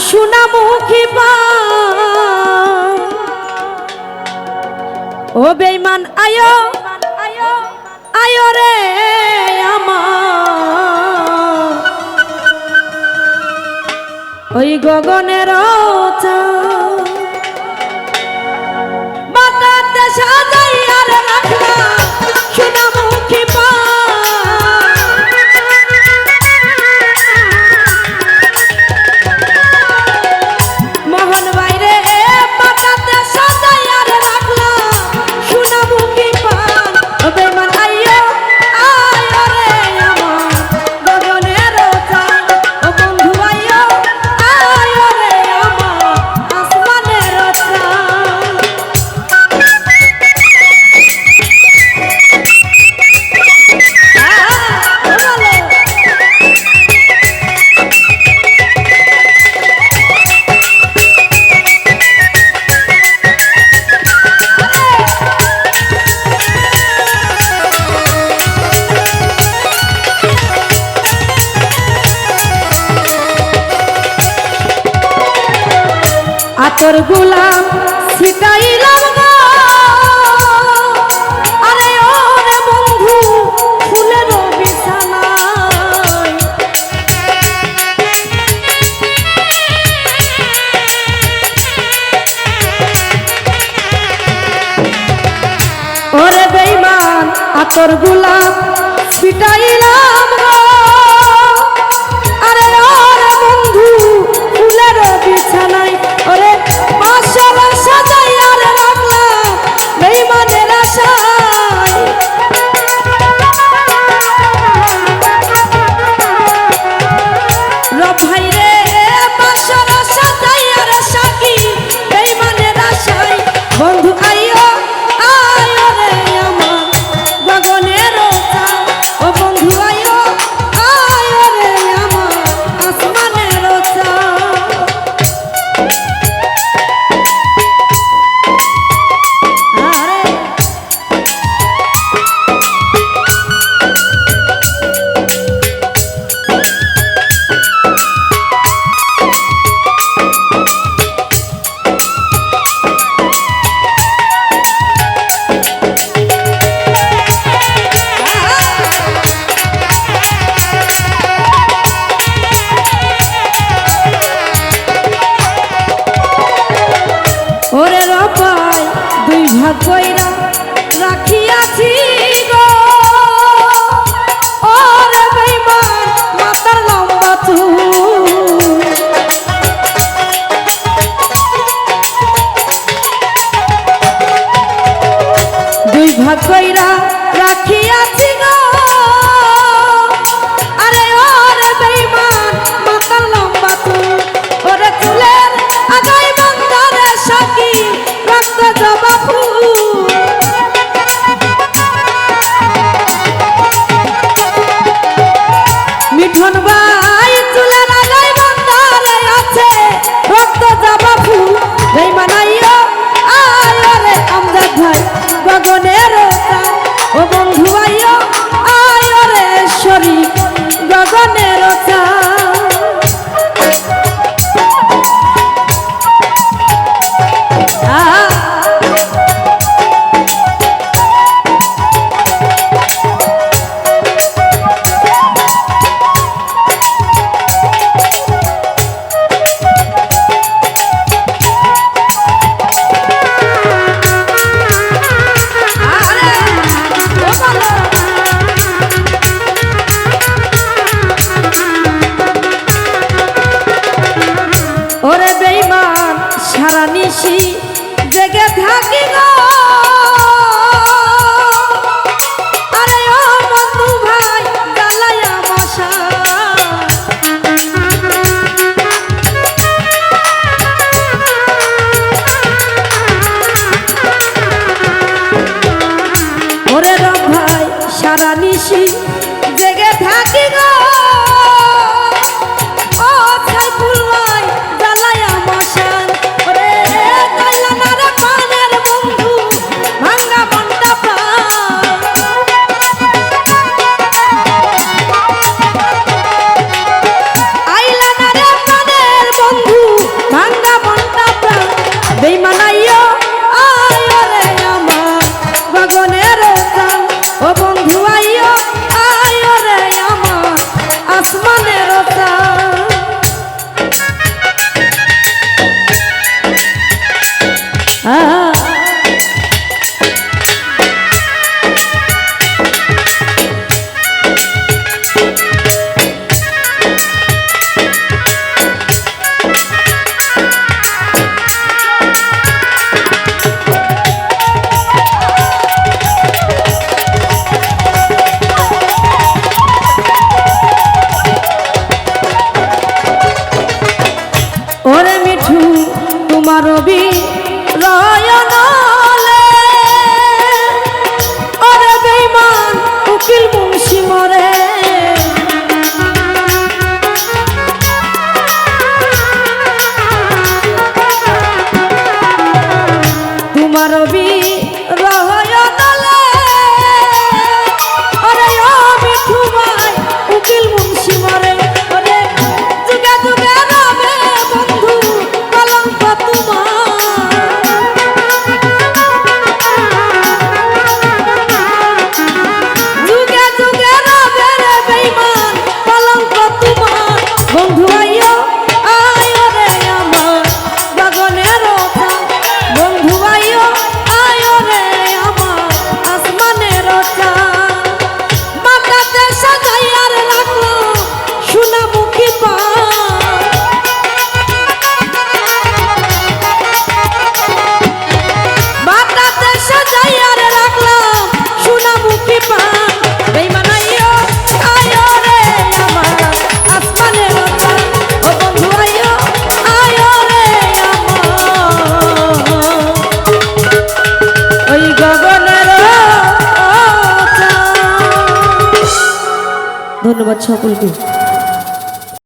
সোনামুখী পা ও বেঈমান আয়ো আয়ো রে আমার ওই গগনের বাতাতে সাজাইয়া রাখলা সোনামুখী পা মোহন বাইরে বাতাতে সাজাইয়া রাখলা সোনামুখী পা ও বেঈমান আইয়ো আয়ো রে আমার গগনের চাঁদ ও বন্ধু আইয়ো আয়ো রে আমার আসমানের চাঁদ আতর গোলাপ ছিটাইলাম গো আরে ওরে বন্ধু ফুলের বিছানায় ওরে বেঈমান আতর গোলাপ ছিটাইলাম গো আরে ওরে বন্ধু ফুলের বিছানায় ওরে বাসর সাজাইয়া রাখলা বেঈমানের আশায় রব ভাই রে বাসর সাজাইয়া সাকি বেঈমানের আশায় বন্ধু আইয়ো আয়ো রে আমার গগনের চাঁদ ও বন্ধু আইয়ো আয়ো রে আমার আসমানের চাঁদ ওরে রপাই দুই ভাগ কইরা রাখিয়াছি গো ওরে বেঈমান মাথার লম্বা চুল দুই ভাগ কইরা রাখিয়াছি গো আরে ওরে বেঈমান মাথার লম্বা চুল ওরে চুলের আগাই বন্ধরে সাকি রক্ত জবা ফুল মিঠুন ভাই চুলের আগাই বন্ধরে আছে রক্ত জবা ফুল বেঈমান আইয়ো আয়ো রে আমজাদ ভাই গগনের চাঁদ ও বন্ধু আইয়ো আয়ো রে শরীক গগনের চাঁদ ওরে বেঈমান সারা নিশি জেগে থাকি গো আরে ও বন্ধু ভাই জ্বালায়া মশা ওরে রব ভাই সারা নিশি জেগে থাকি গো ও সাইফুল ভাই জ্বালায়া মশান ওরে কইলা না রে পানের বন্ধু ভাঙা মনটা আইলা না রে পানের বন্ধু ধন্যবাদ সকলকে।